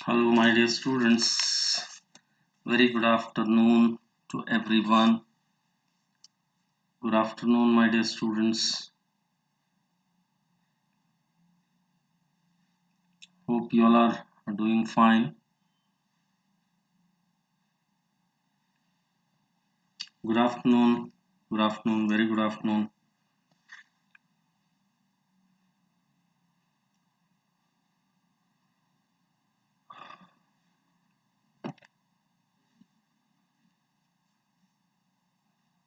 Hello, my dear students. Very good afternoon to everyone. Good afternoon, my dear students. Hope you all are doing fine. Good afternoon. Good afternoon. Very good afternoon.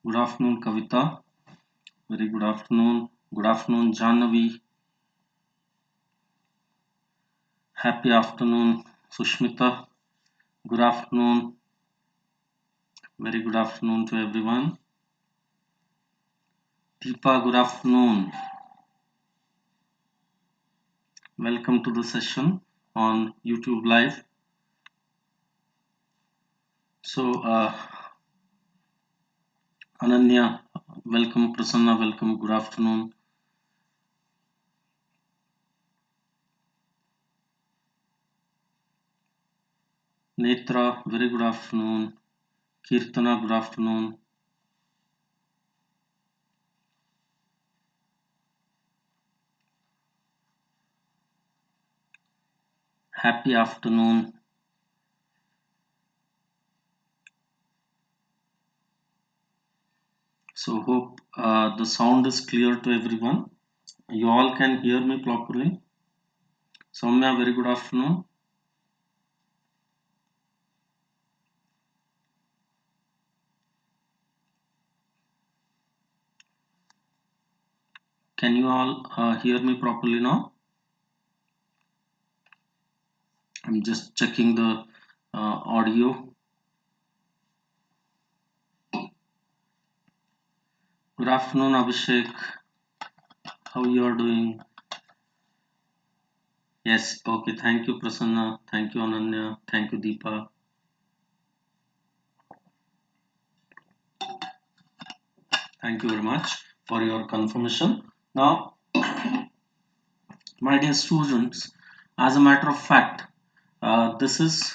Good afternoon, Kavita. Very good afternoon. Good afternoon, Jannavi. Happy afternoon, Sushmita. Good afternoon. Very good afternoon to everyone. Deepa, good afternoon. Welcome to the session on YouTube Live. So, Ananya, welcome. Prasanna, welcome. Good afternoon. Netra, very good afternoon. Kirtana, good afternoon. Happy afternoon. So, hope the sound is clear to everyone. You all can hear me properly. Soumya, very good afternoon. Can you all hear me properly now? I'm just checking the audio. Good afternoon, Abhishek. How you are doing? Yes, okay. Thank you, Prasanna. Thank you, Ananya. Thank you, Deepa. Thank you very much for your confirmation. Now, my dear students, as a matter of fact, this is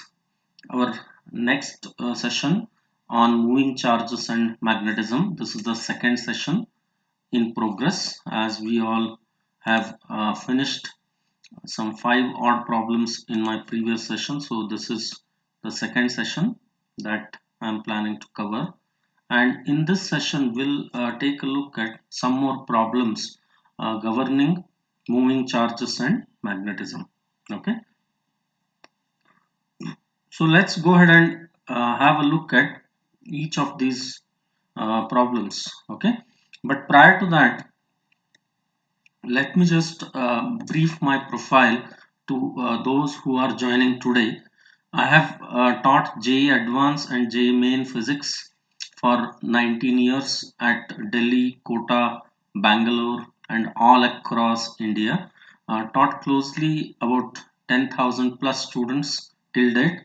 our next session on moving charges and magnetism. This is the second session in progress, as we all have finished some 5 odd problems in my previous session. So this is the second session that I'm planning to cover. And in this session, we'll take a look at some more problems governing moving charges and magnetism. Okay. So let's go ahead and have a look at each of these problems. Okay. But prior to that, let me just brief my profile to those who are joining today. I have taught JEE Advanced and JEE Main Physics for 19 years at Delhi, Kota, Bangalore, and all across India. Taught closely about 10,000 plus students till date,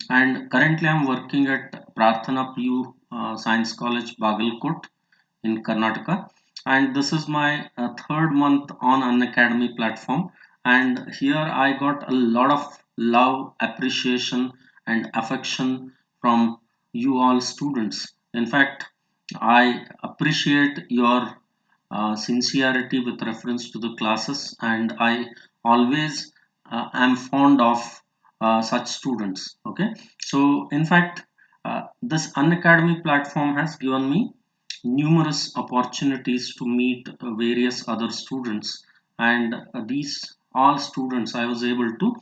and currently I'm working at Prarthana PU Science College, Bagalkot in Karnataka, and this is my third month on Unacademy platform, and here I got a lot of love, appreciation, and affection from you all students. In fact, I appreciate your sincerity with reference to the classes, and I always am fond of such students. Okay, so in fact, this Unacademy platform has given me numerous opportunities to meet various other students, and these all students I was able to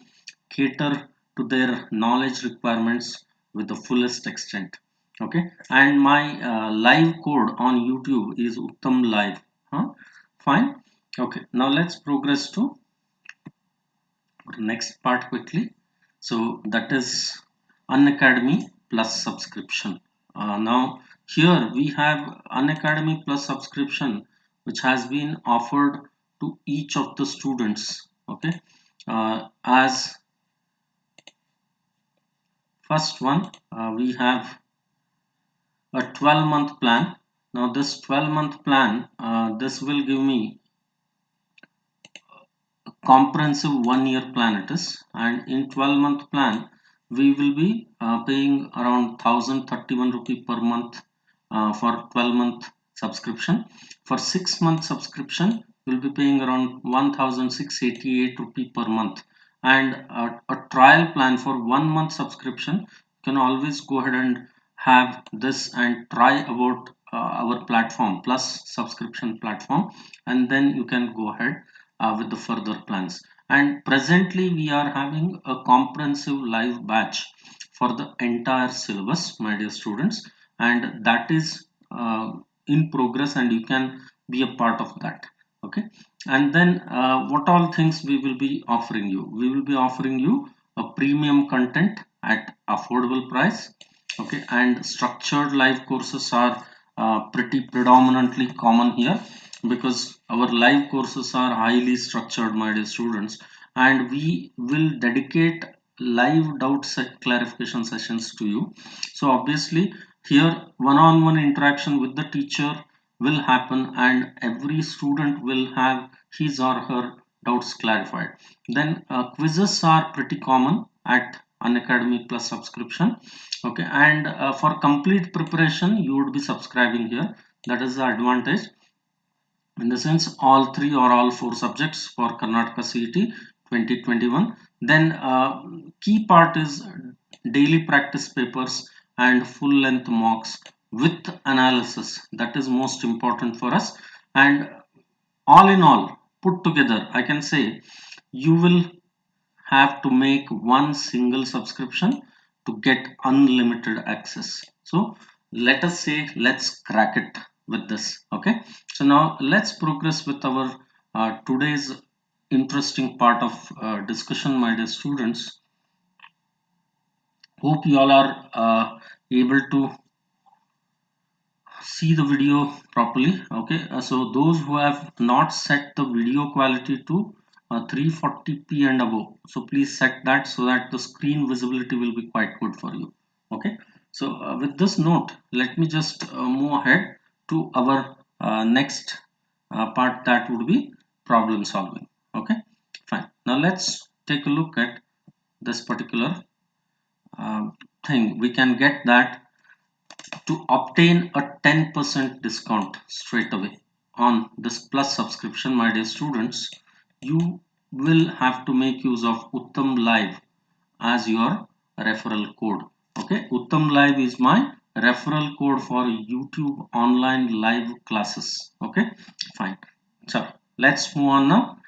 cater to their knowledge requirements with the fullest extent. Okay, and my live code on YouTube is UTTAMLIVE. Fine. Okay, now let's progress to the next part quickly. So that is Unacademy plus subscription. Now here we have Unacademy plus subscription, which has been offered to each of the students. Okay, as first one, we have a 12-month plan. Now this 12-month plan, this will give me comprehensive 1 year plan it is, and in 12-month plan we will be paying around 1031 rupee per month for 12-month subscription. For 6-month subscription we'll be paying around 1688 rupee per month, and a trial plan for 1 month subscription you can always go ahead and have this and try about our platform plus subscription platform, and then you can go ahead with the further plans. And presently we are having a comprehensive live batch for the entire syllabus, my dear students, and that is in progress, and you can be a part of that. Okay, and then what all things we will be offering you? We will be offering you a premium content at affordable price. Okay, and structured live courses are pretty predominantly common here, because our live courses are highly structured, my dear students, and we will dedicate live doubt set clarification sessions to you. So obviously here one-on-one interaction with the teacher will happen, and every student will have his or her doubts clarified. Then quizzes are pretty common at Unacademy Plus subscription. Okay, and for complete preparation you would be subscribing here. That is the advantage, in the sense all three or all four subjects for Karnataka CET 2021. Then key part is daily practice papers and full length mocks with analysis. That is most important for us. And all in all put together, I can say you will have to make one single subscription to get unlimited access. So let us say let's crack it with this. Okay, so now let's progress with our today's interesting part of discussion, my dear students. Hope you all are able to see the video properly. Okay, so those who have not set the video quality to 340p and above, so please set that so that the screen visibility will be quite good for you. Okay, so with this note, let me just move ahead to our next part, that would be problem solving. Okay, fine. Now let's take a look at this particular thing. We can get that to obtain a 10% discount straight away on this plus subscription, my dear students. You will have to make use of UTTAMLIVE as your referral code. Okay, UTTAMLIVE is my referral code for YouTube online live classes. Okay, fine. So let's move on now.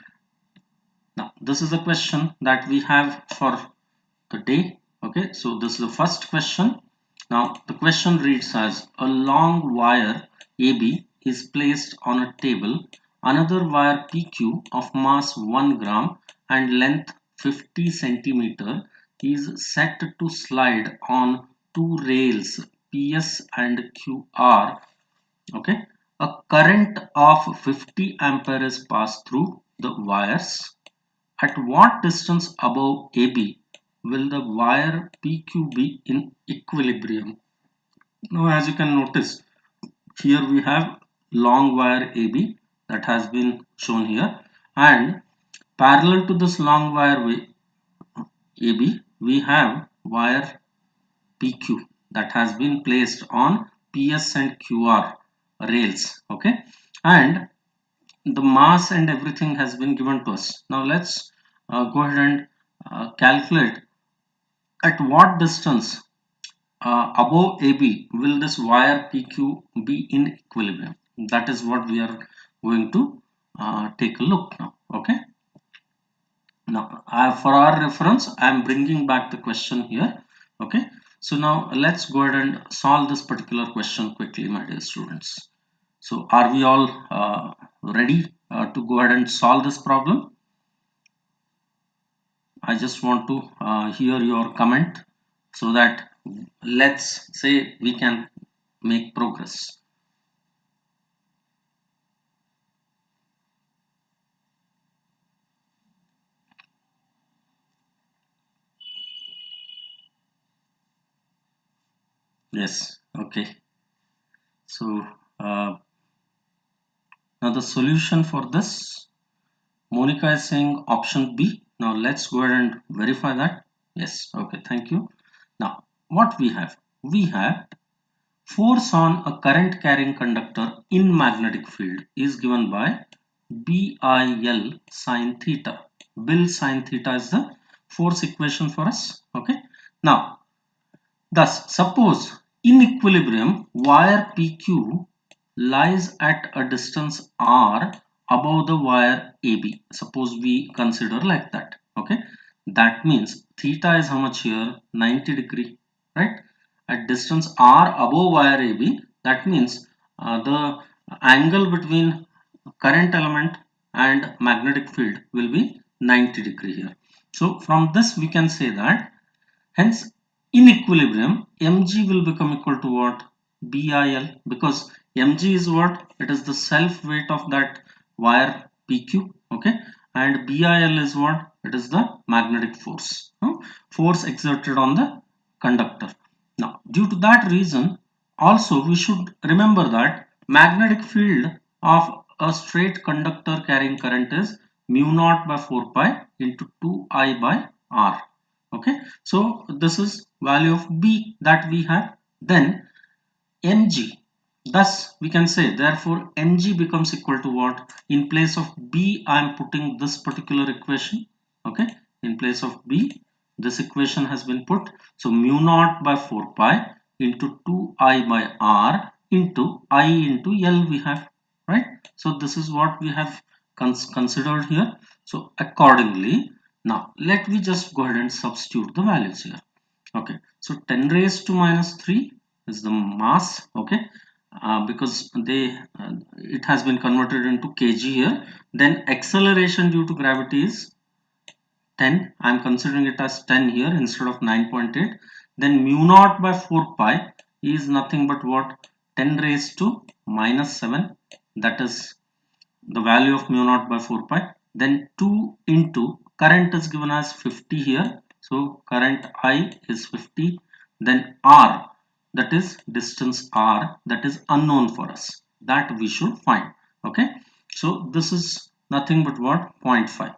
Now this is a question that we have for the day. Okay, so this is the first question. Now the question reads as: a long wire AB is placed on a table. Another wire PQ of mass 1 gram and length 50 centimeter is set to slide on two rails PS and QR. Okay, a current of 50 ampere is passed through the wires. At what distance above AB will the wire PQ be in equilibrium? Now as you can notice, here we have long wire AB that has been shown here, and parallel to this long wire AB we have wire PQ that has been placed on PS and QR rails. Okay, and the mass and everything has been given to us. Now let's go ahead and calculate at what distance above AB will this wire PQ be in equilibrium. That is what we are going to take a look now. Okay, now for our reference I am bringing back the question here. Okay, so now let's go ahead and solve this particular question quickly, my dear students. So are we all ready to go ahead and solve this problem? I just want to hear your comment so that let's say we can make progress. Yes, okay. So now the solution for this Monica is saying option B. Now let's go ahead and verify that. Yes, okay, thank you. Now what we have? We have force on a current carrying conductor in magnetic field is given by BIL sine theta. Bill sine theta is the force equation for us. Okay. Now, thus, suppose in equilibrium wire PQ lies at a distance r above the wire AB. Suppose we consider like that. Okay. That means theta is how much here? 90 degree, right? At distance r above wire AB, that means the angle between current element and magnetic field will be 90 degree here. So from this we can say that hence in equilibrium mg will become equal to what? BIL, because mg is what? It is the self weight of that wire PQ, okay, and BIL is what? It is the magnetic force, force exerted on the conductor. Now due to that reason also we should remember that magnetic field of a straight conductor carrying current is mu naught by 4 pi into 2I by R. Okay, so this is value of B that we have. Then mg, thus we can say therefore mg becomes equal to what? In place of B I am putting this particular equation. Okay, in place of B this equation has been put. So mu naught by 4 pi into 2I by R into I into L we have, right? So this is what we have considered here. So accordingly, now let me just go ahead and substitute the values here. Okay, so 10 raised to minus 3 is the mass. Okay, because it has been converted into kg here. Then acceleration due to gravity is 10. I am considering it as 10 here instead of 9.8. Then mu naught by 4 pi is nothing but what? 10 raised to minus 7. That is the value of mu naught by 4 pi. Then 2 into current is given as 50 here. So current I is 50. Then R, that is distance R, that is unknown for us. That we should find. Okay. So this is nothing but what? 0.5.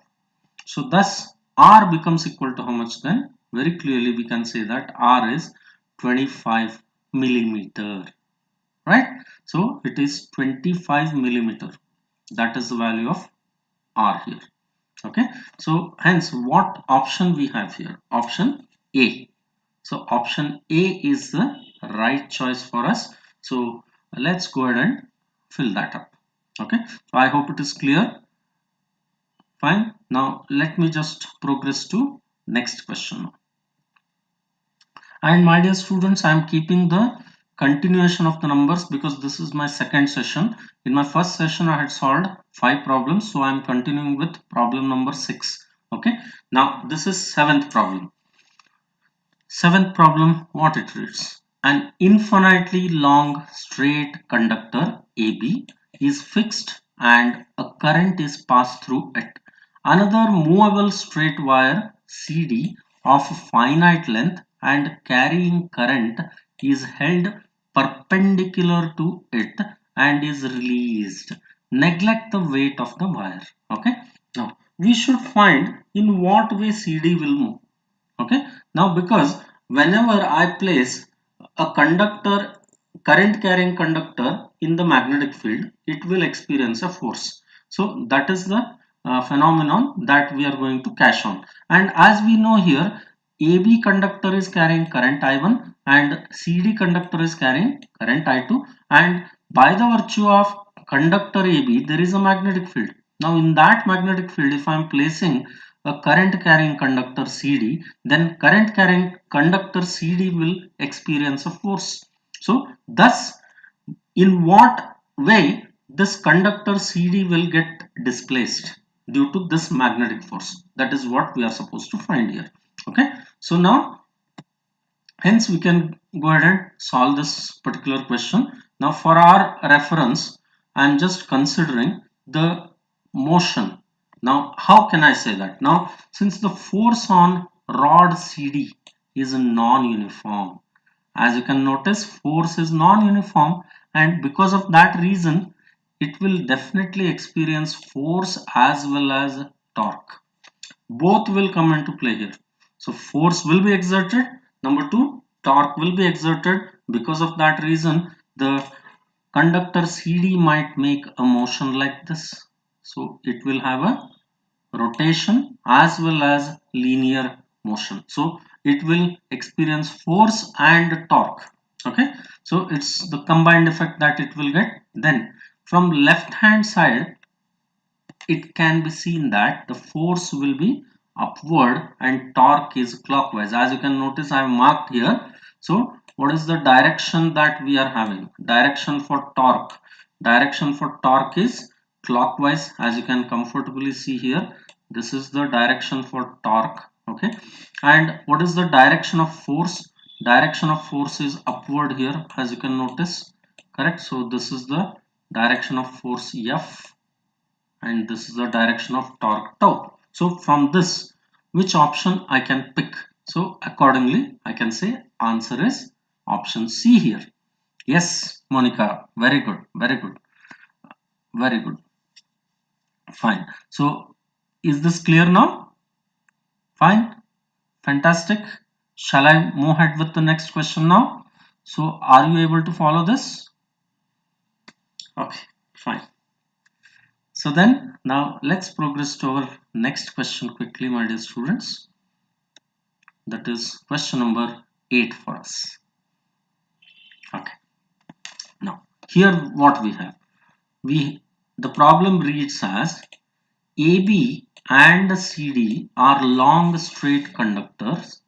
So thus R becomes equal to how much then? Very clearly we can say that R is 25 millimeter. Right? So it is 25 millimeter. That is the value of R here. Okay, so hence what option we have here? Option A. So option A is the right choice for us. So let's go ahead and fill that up. Okay, so I hope it is clear. Fine. Now let me just progress to next question. And my dear students, I am keeping the continuation of the numbers because this is my second session. In my first session I had solved 5 problems, so I am continuing with problem number 6. Okay, now this is 7th problem. 7th problem, what it reads: an infinitely long straight conductor AB is fixed and a current is passed through it. Another movable straight wire CD of finite length and carrying current is held perpendicular to it and is released. Neglect the weight of the wire. Okay. Now we should find in what way CD will move. Okay. Now because whenever I place a conductor, current carrying conductor in the magnetic field, it will experience a force. So that is the phenomenon that we are going to cash on. And as we know here, AB conductor is carrying current I1 and CD conductor is carrying current I2, and by the virtue of conductor AB there is a magnetic field. Now in that magnetic field, if I am placing a current carrying conductor CD, then current carrying conductor CD will experience a force. So thus in what way this conductor CD will get displaced due to this magnetic force? That is what we are supposed to find here. Okay, so now hence we can go ahead and solve this particular question. Now for our reference, I am just considering the motion. Now how can I say that? Now since the force on rod CD is non-uniform, as you can notice force is non-uniform, and because of that reason it will definitely experience force as well as torque. Both will come into play here. So force will be exerted, number two, torque will be exerted. Because of that reason, the conductor CD might make a motion like this. So it will have a rotation as well as linear motion. So it will experience force and torque. Okay, so it's the combined effect that it will get. Then from left hand side, it can be seen that the force will be upward and torque is clockwise. As you can notice, I have marked here. So what is the direction that we are having? Direction for torque. Direction for torque is clockwise, as you can comfortably see here. This is the direction for torque. Okay, and what is the direction of force? Direction of force is upward here, as you can notice. Correct. So this is the direction of force F, and this is the direction of torque tau. So from this, which option I can pick? So accordingly, I can say answer is option C here. Yes, Monica, very good, very good, very good. Fine. So is this clear now? Fine, fantastic. Shall I move ahead with the next question now? So are you able to follow this? Okay, fine. So then now let's progress to our next question quickly, my dear students. That is question number 8 for us. Okay. Now here what we have. The problem reads as AB and CD are long straight conductors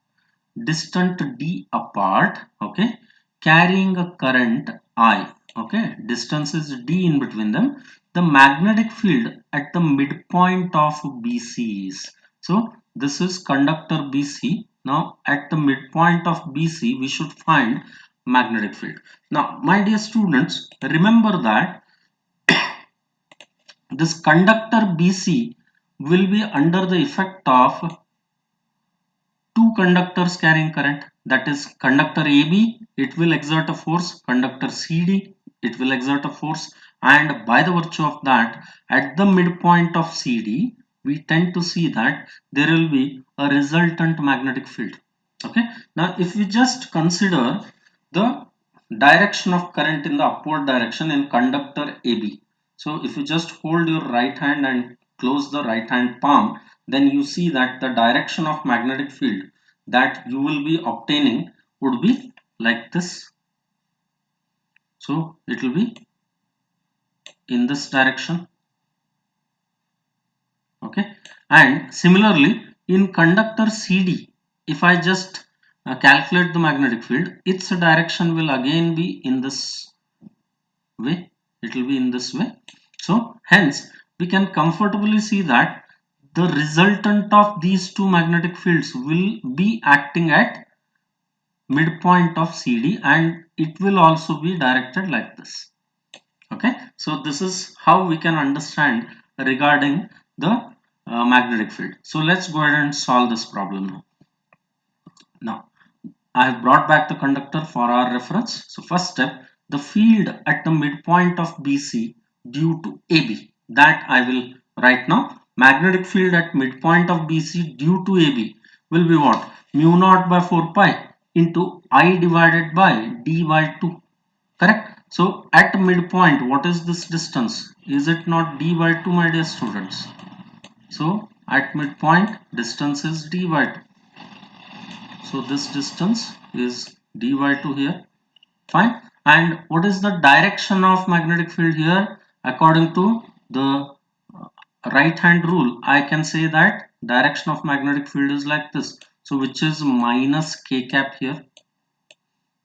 distant d apart, okay, carrying a current I. Okay, distance is d in between them. The magnetic field at the midpoint of BC is, so this is conductor BC. Now at the midpoint of BC we should find magnetic field. Now my dear students, remember that this conductor BC will be under the effect of two conductors carrying current. That is conductor AB, it will exert a force, conductor CD, it will exert a force, and by the virtue of that, at the midpoint of CD we tend to see that there will be a resultant magnetic field. Okay, now if we just consider the direction of current in the upward direction in conductor AB, so if you just hold your right hand and close the right hand palm, then you see that the direction of magnetic field that you will be obtaining would be like this. So it will be in this direction. Okay, and similarly in conductor CD, if I just calculate the magnetic field, its direction will again be in this way. It will be in this way. So hence we can comfortably see that the resultant of these two magnetic fields will be acting at midpoint of CD, and it will also be directed like this. Okay, so this is how we can understand regarding the magnetic field. So let's go ahead and solve this problem now. Now I have brought back the conductor for our reference. So first step, the field at the midpoint of BC due to AB, that I will write now. Magnetic field at midpoint of BC due to AB will be what? Mu naught by 4 pi into I divided by d by 2. Correct? So at midpoint, what is this distance? Is it not d by 2, my dear students? So at midpoint, distance is d by 2. So this distance is d by 2 here. Fine. And what is the direction of magnetic field here? According to the right hand rule, I can say that direction of magnetic field is like this. So which is minus k cap here.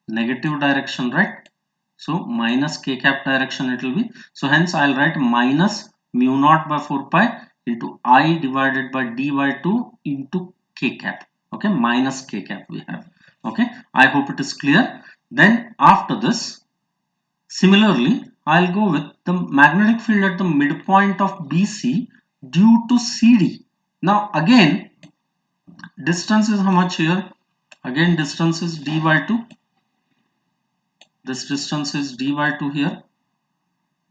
Negative direction, right? So minus k cap direction it will be. So hence I'll write minus mu naught by 4 pi into I divided by d by 2 into k cap. Okay, minus k cap we have. Okay, I hope it is clear. Then after this, similarly, I'll go with the magnetic field at the midpoint of BC due to CD. Now again, distance is how much here? Again, distance is d by 2. This distance is d by 2 here.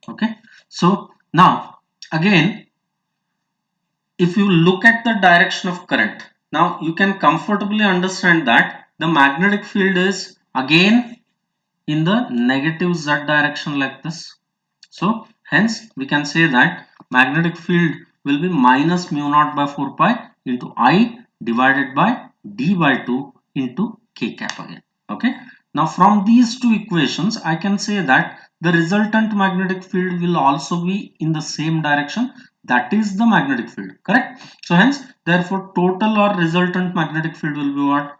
Okay, So now again, if you look at the direction of current, now you can comfortably understand that the magnetic field is again in the negative z direction like this. So hence we can say that magnetic field will be minus mu naught by 4 pi into I divided by d by 2 into k cap again. Okay. Now from these two equations I can say that the resultant magnetic field will also be in the same direction, that is the magnetic field, correct? So hence therefore total or resultant magnetic field will be what?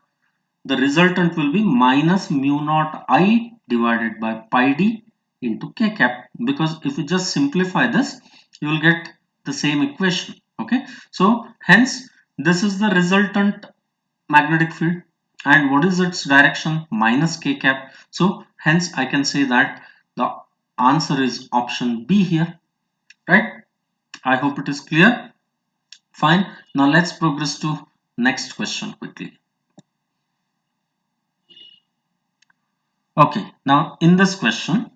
The resultant will be minus mu naught I divided by pi d into k cap, because if you just simplify this you will get the same equation. Okay, so hence this is the resultant magnetic field, and what is its direction? Minus k cap. So hence I can say that the answer is option B here, right? I hope it is clear. Fine, now let's progress to next question quickly. Okay, now in this question,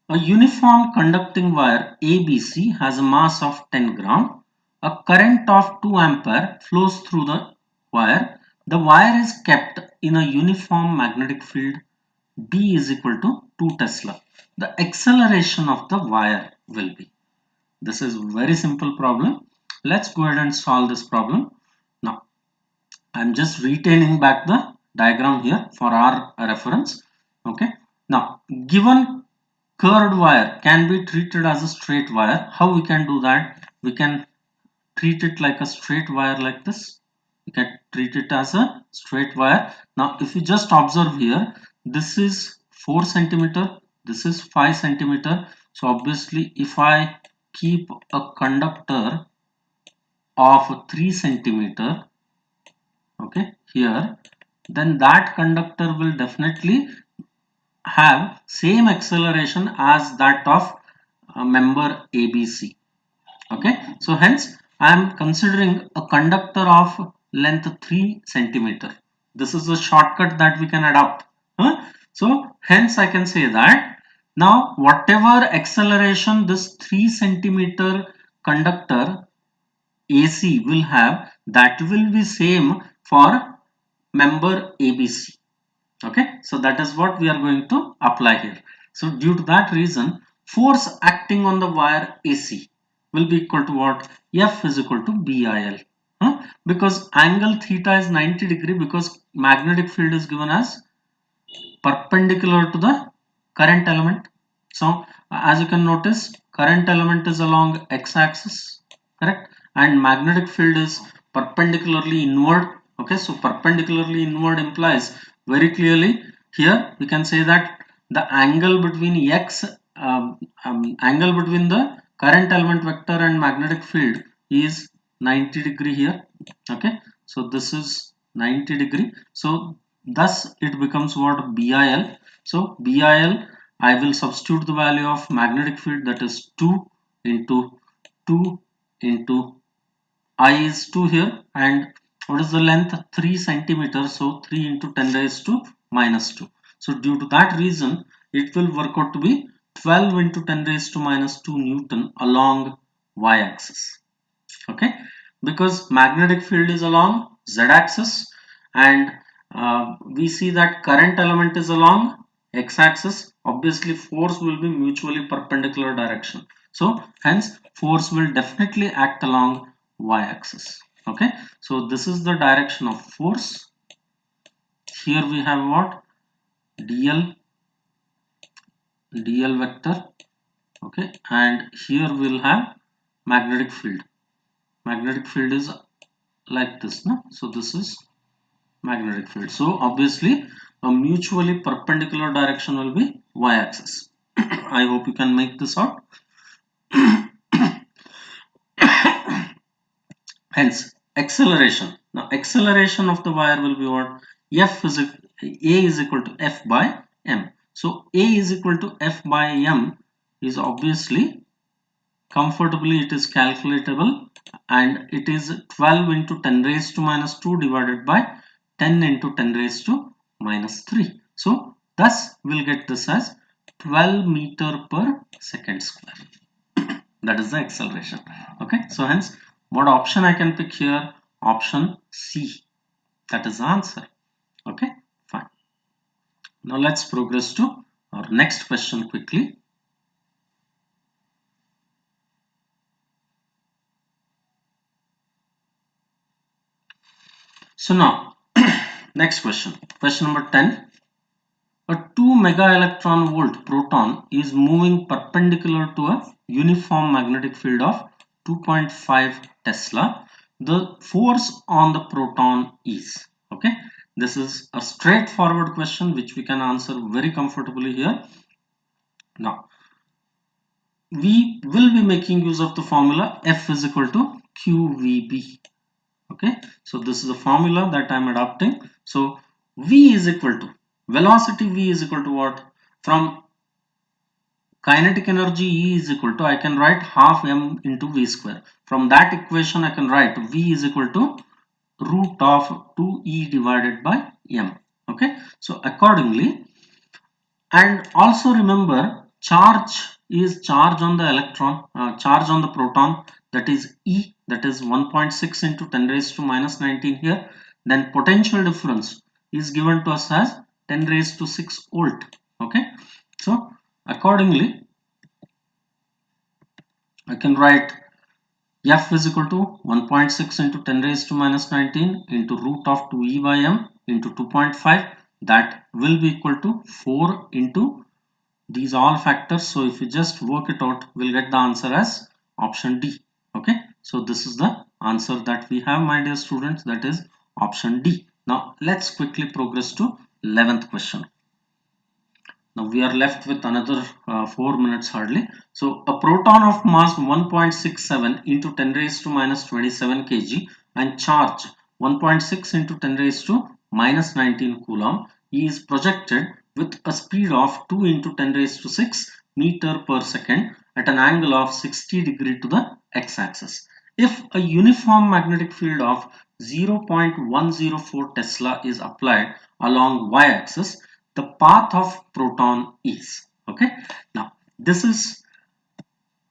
a uniform conducting wire ABC has a mass of 10 gram. A current of 2 ampere flows through the wire. The wire is kept in a uniform magnetic field. B is equal to 2 Tesla. The acceleration of the wire will be. This is very simple problem. Let's go ahead and solve this problem. Now, I'm just retaining back the diagram here for our reference. Okay. Now, given curved wire can be treated as a straight wire. How we can do that? We can treat it like a straight wire like this. We can treat it as a straight wire. Now if you just observe here, this is 4 centimeter, this is 5 centimeter. So obviously if I keep a conductor of 3 centimeter, okay, here, then that conductor will definitely have same acceleration as that of member ABC. Okay, so hence I am considering a conductor of length 3 centimeter. This is a shortcut that we can adopt. So hence I can say that now whatever acceleration this 3 centimeter conductor AC will have, that will be same for member ABC. Okay, so that is what we are going to apply here. So due to that reason, force acting on the wire AC will be equal to what? F is equal to BIL. Because angle theta is 90 degree, because magnetic field is given as perpendicular to the current element. So as you can notice, current element is along x-axis, correct, and magnetic field is perpendicularly inward. Okay, so perpendicularly inward implies very clearly here we can say that the angle between angle between the current element vector and magnetic field is 90 degree here. Okay, so this is 90 degree. So thus it becomes what? BIL. So BIL, I will substitute the value of magnetic field, that is 2 into 2 into I is 2 here, and what is the length? 3 centimeters. So 3 into 10 raised to minus 2. So due to that reason it will work out to be 12 into 10 raised to minus 2 Newton along y-axis. Okay, because magnetic field is along z-axis, and we see that current element is along x-axis. Obviously force will be mutually perpendicular direction, so hence force will definitely act along y-axis. Okay, so this is the direction of force. Here we have what? dl vector. Okay, and here we'll have magnetic field. Magnetic field is like this, no? So this is magnetic field. So obviously a mutually perpendicular direction will be y-axis. I hope you can make this out. Hence acceleration. Now acceleration of the wire will be what? F is A is equal to F by M. So A is equal to F by M is obviously comfortably it is calculatable, and it is 12 into 10 raised to minus 2 divided by 10 into 10 raised to minus 3. So thus we'll get this as 12 meter per second square. That is the acceleration. Okay, so hence what option I can pick here? Option C. That is the answer. Okay, fine. Now let's progress to our next question quickly. So now next question. Question number 10. A 2 mega electron volt proton is moving perpendicular to a uniform magnetic field of 2.5 Tesla. The force on the proton is, okay, this is a straightforward question which we can answer very comfortably here. Now we will be making use of the formula F is equal to QVB. Okay, so this is the formula that I am adopting. So V is equal to velocity. V is equal to what? From kinetic energy E is equal to, I can write half m into V square. From that equation I can write V is equal to root of 2E divided by m. Okay, so accordingly, and also remember, charge is charge on the electron, charge on the proton, that is E, that is 1.6 into 10 raised to minus 19 here. Then potential difference is given to us as 10 raised to 6 volt. Okay, so accordingly I can write F is equal to 1.6 into 10 raised to minus 19 into root of 2E by m into 2.5, that will be equal to 4 into these all factors. So if you just work it out, we'll get the answer as option D. Okay, so this is the answer that we have, my dear students, that is option D. Now let's quickly progress to 11th question. Now we are left with another 4 minutes hardly. So a proton of mass 1.67 into 10 raised to minus 27 kg and charge 1.6 into 10 raised to minus 19 coulomb is projected with a speed of 2 into 10 raised to 6 meter per second at an angle of 60 degree to the x-axis. If a uniform magnetic field of 0.104 Tesla is applied along y-axis, the path of proton is, okay. Now this is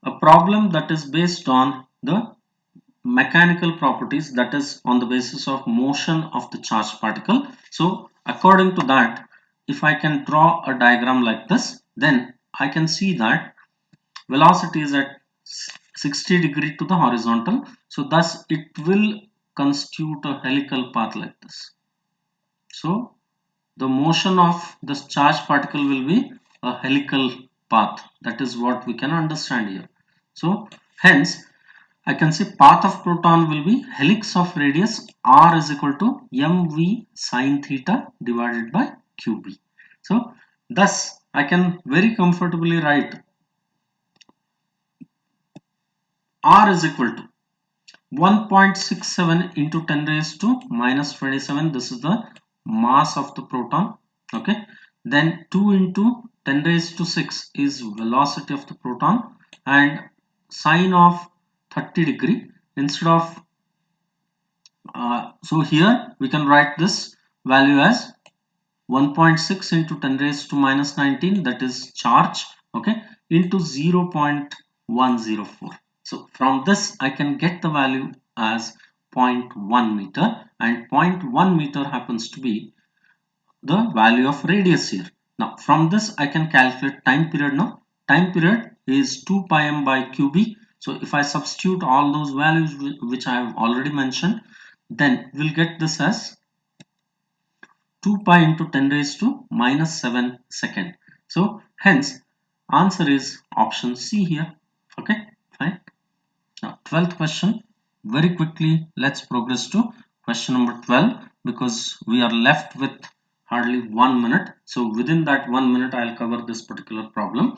a problem that is based on the mechanical properties, that is on the basis of motion of the charged particle. So according to that, if I can draw a diagram like this, then I can see that velocity is at 60 degree to the horizontal, so thus it will constitute a helical path like this. So the motion of this charged particle will be a helical path. That is what we can understand here. So hence I can say path of proton will be helix of radius r is equal to mv sine theta divided by qb. So thus I can very comfortably write r is equal to 1.67 into 10 raised to minus 27. This is the mass of the proton. Okay, then 2 into 10 raised to 6 is velocity of the proton, and sine of 30 degree instead of so here we can write this value as 1.6 into 10 raised to minus 19, that is charge, okay, into 0.104. So from this I can get the value as 0.1 meter, and 0.1 meter happens to be the value of radius here. Now from this I can calculate time period. Now time period is 2 pi m by qb. So if I substitute all those values which I have already mentioned, then we'll get this as 2 pi into 10 raised to minus 7 second. So hence answer is option C here. Okay, fine. Now 12th question, very quickly let's progress to question number 12 because we are left with hardly 1 minute. So within that 1 minute I'll cover this particular problem.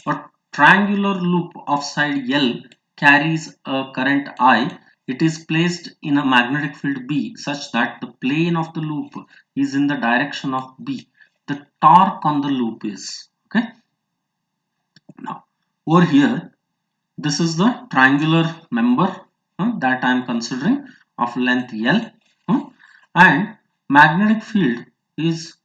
A triangular loop of side L carries a current I. It is placed in a magnetic field B such that the plane of the loop is in the direction of B. The torque on the loop is, okay. Now over here, this is the triangular member that I am considering of length L, and magnetic field is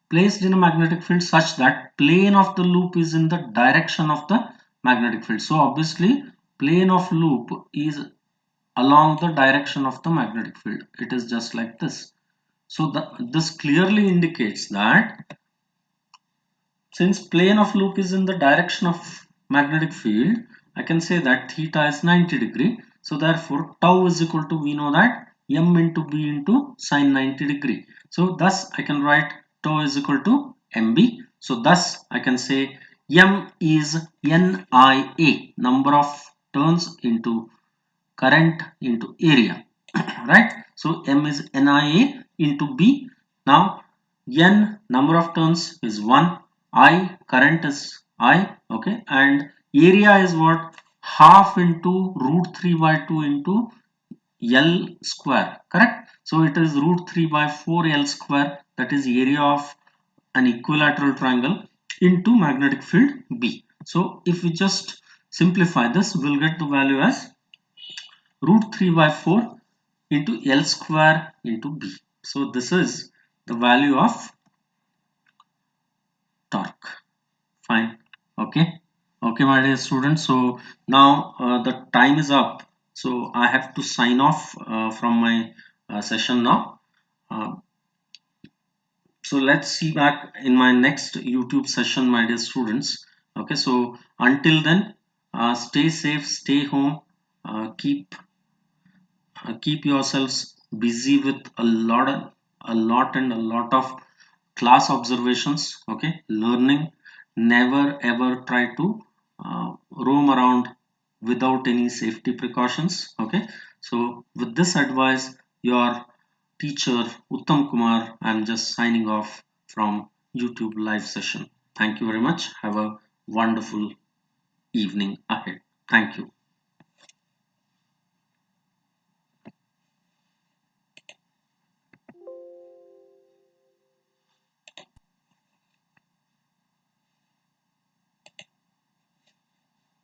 placed in a magnetic field such that plane of the loop is in the direction of the magnetic field. So obviously plane of loop is along the direction of the magnetic field. It is just like this. So this clearly indicates that since plane of loop is in the direction of magnetic field, I can say that theta is 90 degree. So therefore tau is equal to, we know that, m into b into sine 90 degree. So thus I can write tau is equal to mb. So thus I can say m is NIA, number of turns into current into area. Right? So m is NIA into b. Now n, number of turns is 1, I, current is I, okay, and area is what? Half into root 3 by 2 into L square, correct? So it is root 3 by 4 L square, that is area of an equilateral triangle into magnetic field B. So if we just simplify this, we'll get the value as root 3 by 4 into L square into B. So this is the value of torque. Fine. Okay. Okay, my dear students. So now the time is up. So I have to sign off from my session now. Uh, so let's see back in my next YouTube session, my dear students. Okay. So until then, stay safe, stay home, keep keep yourselves busy with a lot of class observations, okay, learning. Never ever try to roam around without any safety precautions, okay. So with this advice, your teacher Uttam Kumar, I'm just signing off from YouTube live session. Thank you very much. Have a wonderful evening ahead. Thank you.